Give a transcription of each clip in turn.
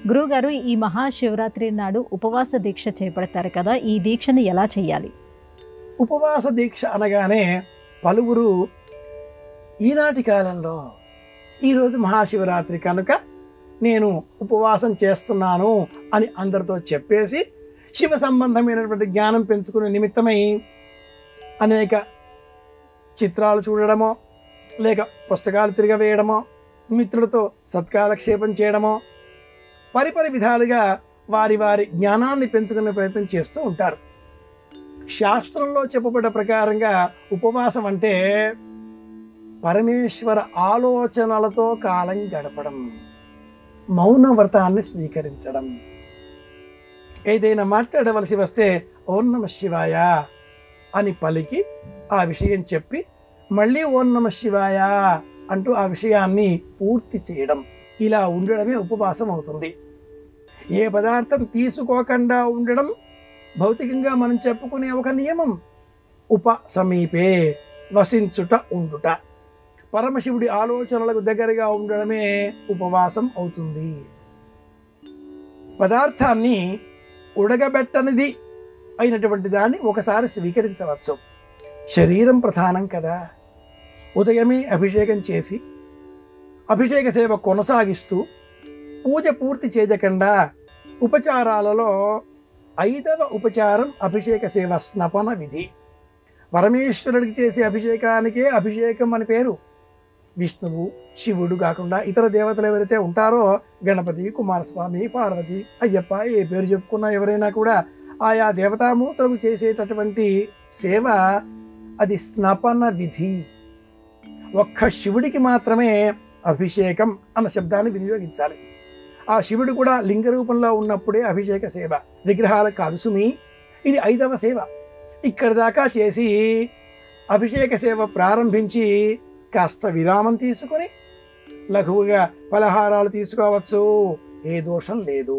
గురువుగారు, ఈ మహాశివరాత్రి నాడు ఉపవాస దీక్ష చేపడతారు కదా, ఈ దీక్షని ఎలా చేయాలి? ఉపవాస దీక్ష అనగానే పలువురు ఈనాటి కాలంలో ఈరోజు మహాశివరాత్రి కనుక నేను ఉపవాసం చేస్తున్నాను అని అందరితో చెప్పేసి శివ సంబంధమైనటువంటి జ్ఞానం పెంచుకునే నిమిత్తమై అనేక చిత్రాలు చూడడమో, లేక పుస్తకాలు తిరగవేయడమో, మిత్రులతో సత్కాలక్షేపం చేయడమో, పరిపరి విధాలుగా వారి వారి జ్ఞానాన్ని పెంచుకునే ప్రయత్నం చేస్తూ ఉంటారు. శాస్త్రంలో చెప్పబడ్డ ప్రకారంగా ఉపవాసం అంటే పరమేశ్వర ఆలోచనలతో కాలం గడపడం, మౌన వ్రతాన్ని స్వీకరించడం. ఏదైనా మాట్లాడవలసి వస్తే ఓం నమ శివాయ అని పలికి ఆ విషయం చెప్పి మళ్ళీ ఓం నమ శివాయ అంటూ ఆ విషయాన్ని పూర్తి చేయడం, ఇలా ఉండడమే ఉపవాసం అవుతుంది. ఏ పదార్థం తీసుకోకుండా ఉండడం భౌతికంగా మనం చెప్పుకునే ఒక నియమం. సమీపే వసించుట, ఉండుట, పరమశివుడి ఆలోచనలకు దగ్గరగా ఉండడమే ఉపవాసం అవుతుంది. పదార్థాన్ని ఉడకబెట్టనిది అయినటువంటి దాన్ని ఒకసారి స్వీకరించవచ్చు. శరీరం ప్రధానం కదా. ఉదయమే అభిషేకం చేసి అభిషేక సేవ కొనసాగిస్తూ పూజ పూర్తి చేయకుండా ఉపచారాలలో 5వ ఉపచారం అభిషేక సేవ స్నపన విధి. పరమేశ్వరుడికి చేసే అభిషేకానికే అభిషేకం అని పేరు. విష్ణువు, శివుడు కాకుండా ఇతర దేవతలు ఎవరైతే ఉంటారో, గణపతి, కుమారస్వామి, పార్వతి, అయ్యప్ప, ఏ పేరు చెప్పుకున్నా ఎవరైనా కూడా ఆయా దేవతామూర్తులకు చేసేటటువంటి సేవ అది స్నపన విధి. ఒక్క శివుడికి మాత్రమే అభిషేకం అన్న శబ్దాన్ని వినియోగించాలి. ఆ శివుడు కూడా లింగ రూపంలో ఉన్నప్పుడే అభిషేక సేవ, విగ్రహాలకు కాదు సుమి. ఇది 5వ సేవ. ఇక్కడి దాకా చేసి అభిషేక సేవ ప్రారంభించి కాస్త విరామం తీసుకొని లఘువుగా పలహారాలు తీసుకోవచ్చు, ఏ దోషం లేదు.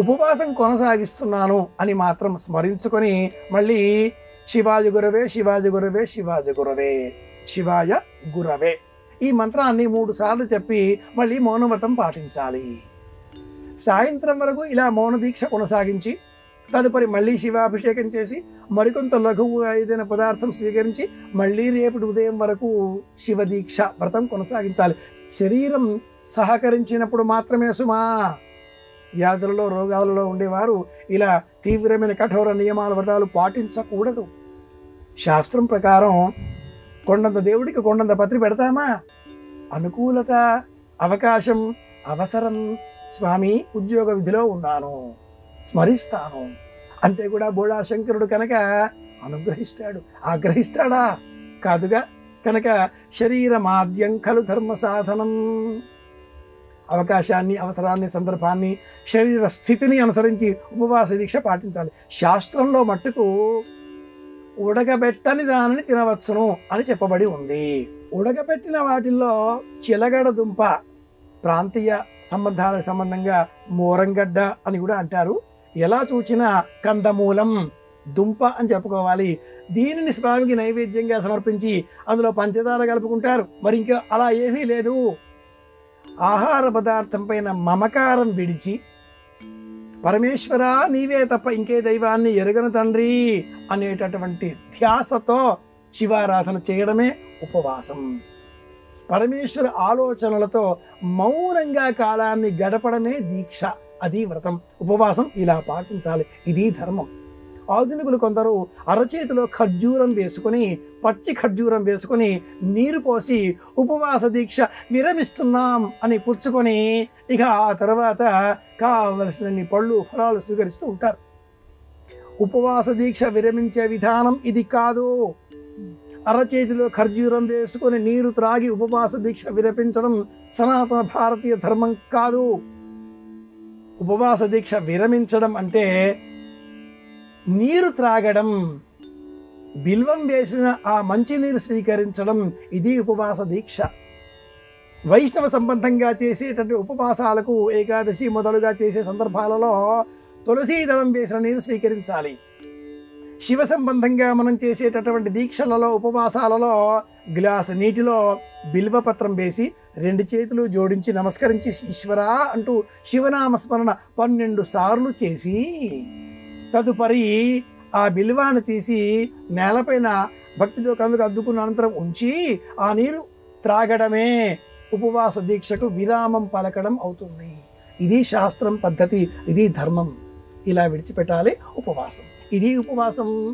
ఉపవాసం కొనసాగిస్తున్నాను అని మాత్రం స్మరించుకొని మళ్ళీ శివాయ గురవే, శివాయ గురవే, శివాయ గురవే, శివాయ గురవే ఈ మంత్రాన్ని 3 సార్లు చెప్పి మళ్ళీ మౌనవ్రతం పాటించాలి. సాయంత్రం వరకు ఇలా మౌన దీక్ష కొనసాగించి తదుపరి మళ్ళీ శివాభిషేకం చేసి మరికొంత లఘువుగా ఏదైనా పదార్థం స్వీకరించి మళ్ళీ రేపటి ఉదయం వరకు శివదీక్ష వ్రతం కొనసాగించాలి. శరీరం సహకరించినప్పుడు మాత్రమే సుమా. వ్యాధులలో, రోగాలలో ఉండేవారు ఇలా తీవ్రమైన కఠోర నియమాలు, వ్రతాలు పాటించకూడదు. శాస్త్రం ప్రకారం కొండంత దేవుడికి కొండంత పత్రి పెడతామా? అనుకూలత, అవకాశం, అవసరం. స్వామి ఉద్యోగ విధిలో ఉన్నాను, స్మరిస్తాను అంటే కూడా బోళాశంకరుడు కనుక అనుగ్రహిస్తాడు. ఆగ్రహిస్తాడా? కాదుగా. కనుక శరీరమాద్యం ఖలు ధర్మ సాధనం. అవకాశాన్ని, అవసరాన్ని, సందర్భాన్ని, శరీర స్థితిని అనుసరించి ఉపవాస దీక్ష పాటించాలి. శాస్త్రంలో మట్టుకు ఉడకబెట్టని దానిని తినవచ్చును అని చెప్పబడి ఉంది. ఉడకబెట్టిన వాటిల్లో చిలగడ దుంప, ప్రాంతీయ సంబంధాలకు సంబంధంగా మోరంగడ్డ అని కూడా అంటారు. ఎలా చూచినా కందమూలం, దుంప అని చెప్పుకోవాలి. దీనిని స్వామికి నైవేద్యంగా సమర్పించి అందులో పంచదార కలుపుకుంటారు. మరి ఇంకా అలా ఏమీ లేదు. ఆహార పదార్థం పైన మమకారం విడిచి పరమేశ్వర నీవే తప్ప ఇంకే దైవాన్ని ఎరుగను తండ్రి అనేటటువంటి ధ్యాసతో శివారాధన చేయడమే ఉపవాసం. పరమేశ్వర ఆలోచనలతో మౌనంగా కాలాన్ని గడపడమే దీక్ష, అది వ్రతం. ఉపవాసం ఇలా పాటించాలి. ఇది ధర్మం. ఆధునికులు కొందరు అరచేతిలో ఖర్జూరం వేసుకొని, పచ్చి ఖర్జూరం వేసుకొని నీరు పోసి ఉపవాస దీక్ష విరమిస్తున్నాం అని పుచ్చుకొని ఇక ఆ తర్వాత కావలసినన్ని పళ్ళు, ఫలాలు స్వీకరిస్తూ ఉంటారు. ఉపవాస దీక్ష విరమించే విధానం ఇది కాదు. అరచేతిలో ఖర్జూరం వేసుకొని నీరు త్రాగి ఉపవాస దీక్ష విరమించడం సనాతన భారతీయ ధర్మం కాదు. ఉపవాస దీక్ష విరమించడం అంటే నీరు త్రాగడం, బిల్వం వేసిన ఆ మంచినీరు స్వీకరించడం, ఇది ఉపవాస దీక్ష. వైష్ణవ సంబంధంగా చేసేటటువంటి ఉపవాసాలకు ఏకాదశి మొదలుగా చేసే సందర్భాలలో తులసీ దళం వేసిన నీరు స్వీకరించాలి. శివ సంబంధంగా మనం చేసేటటువంటి దీక్షలలో ఉపవాసాలలో గ్లాసు నీటిలో బిల్వపత్రం వేసి 2 చేతులు జోడించి నమస్కరించి ఈశ్వరా అంటూ శివనామస్మరణ 12 సార్లు చేసి తదుపరి ఆ బిల్వాన్ని తీసి నేలపైన భక్తితో కందుకు అద్దుకున్న అనంతరం ఉంచి ఆ నీరు త్రాగడమే ఉపవాస దీక్షకు విరామం పలకడం అవుతుంది. ఇది శాస్త్రం పద్ధతి, ఇది ధర్మం. ఇలా విడిచిపెట్టాలి ఉపవాసం. ఇది ఉపవాసం.